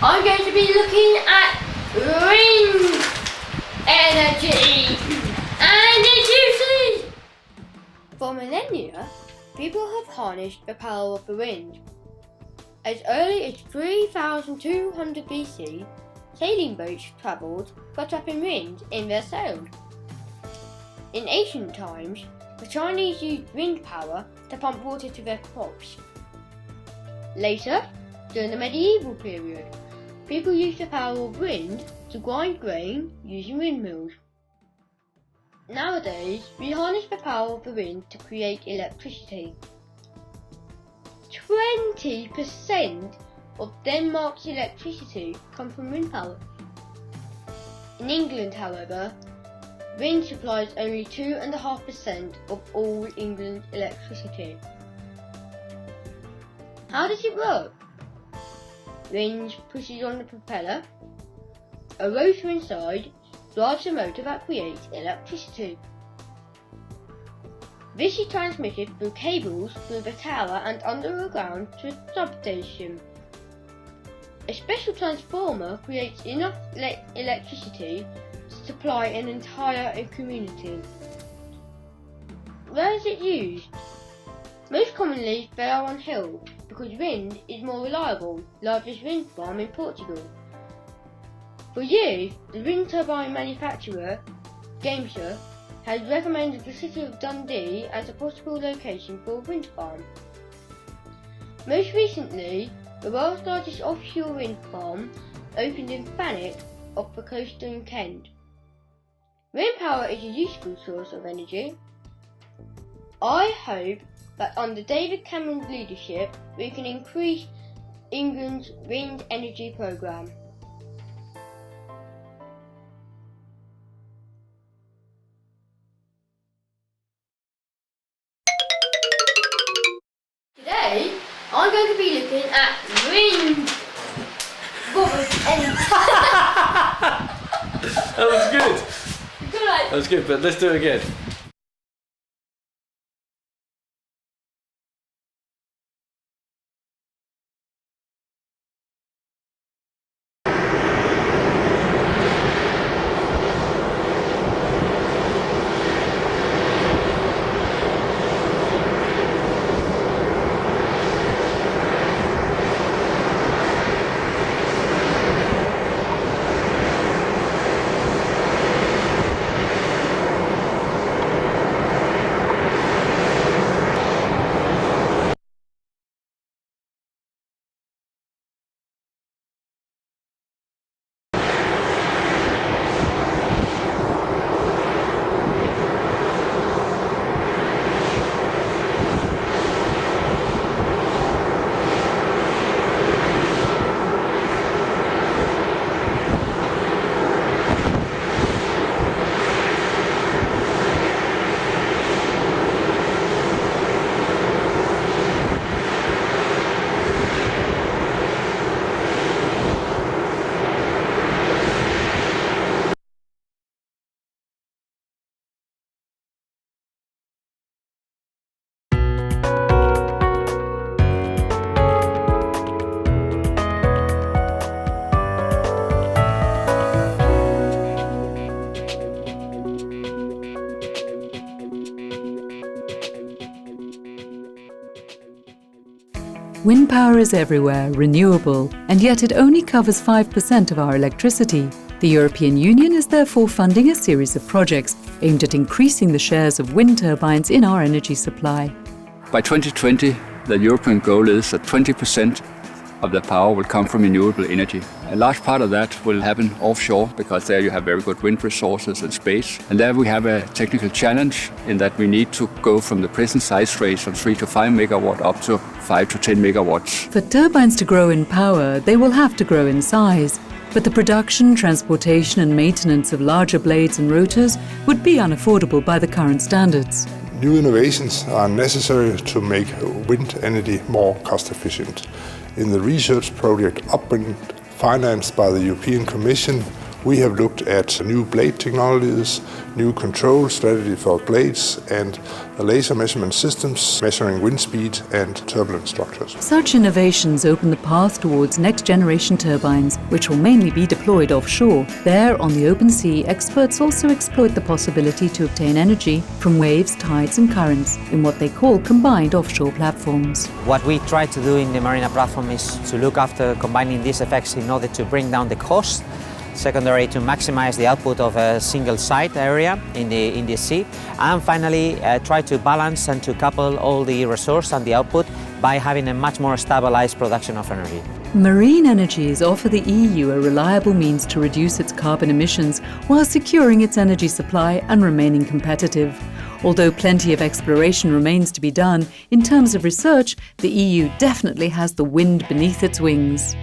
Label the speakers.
Speaker 1: I'm going to be looking at wind energy and its uses. For millennia, people have harnessed the power of the wind. As early as 3200 BC, sailing boats travelled by trapping wind in their sails. In ancient times, the Chinese used wind power to pump water to their crops. Later, during the medieval period, people used the power of wind to grind grain using windmills. Nowadays, we harness the power of the wind to create electricity. 20% of Denmark's electricity comes from wind power. In England, however, wind supplies only 2.5% of all England's electricity. How does it work? Wind pushes on the propeller. A rotor inside drives a motor that creates electricity. This is transmitted through cables through the tower and underground to a substation. A special transformer creates enough electricity to supply an entire community. Where is it used? Most commonly they are on hills because wind is more reliable, like this wind farm in Portugal. For years, the wind turbine manufacturer, Gamesa, has recommended the city of Dundee as a possible location for a wind farm. Most recently, the world's largest offshore wind farm opened in Thanet off the coast in Kent. Wind power is a useful source of energy. I hope that under David Cameron's leadership we can increase England's wind energy programme. Today I'm going to be looking at wind energy.
Speaker 2: That was good. That was good, but let's do it again.
Speaker 3: Wind power is everywhere, renewable, and yet it only covers 5% of our electricity. The European Union is therefore funding a series of projects aimed at increasing the shares of wind turbines in our energy supply.
Speaker 4: By 2020, the European goal is that 20% of the power will come from renewable energy. A large part of that will happen offshore because there you have very good wind resources and space. And there we have a technical challenge in that we need to go from the present size range from 3 to 5 megawatt up to 5 to 10 megawatts.
Speaker 3: For turbines to grow in power, they will have to grow in size. But the production, transportation and maintenance of larger blades and rotors would be unaffordable by the current standards.
Speaker 5: New innovations are necessary to make wind energy more cost efficient. In the research project Upwind, financed by the European Commission, We have looked at new blade technologies, new control strategy for blades, and laser measurement systems measuring wind speed and turbulent structures.
Speaker 3: Such innovations open the path towards next-generation turbines, which will mainly be deployed offshore. There, on the open sea, experts also exploit the possibility to obtain energy from waves, tides and currents in what they call combined offshore platforms.
Speaker 6: What we try to do in the Marina platform is to look after combining these effects in order to bring down the cost. Secondary, to maximize the output of a single site area in the sea, and finally try to balance and to couple all the resource and the output by having a much more stabilized production of energy.
Speaker 3: Marine energies offer the EU a reliable means to reduce its carbon emissions while securing its energy supply and remaining competitive. Although plenty of exploration remains to be done, in terms of research, the EU definitely has the wind beneath its wings.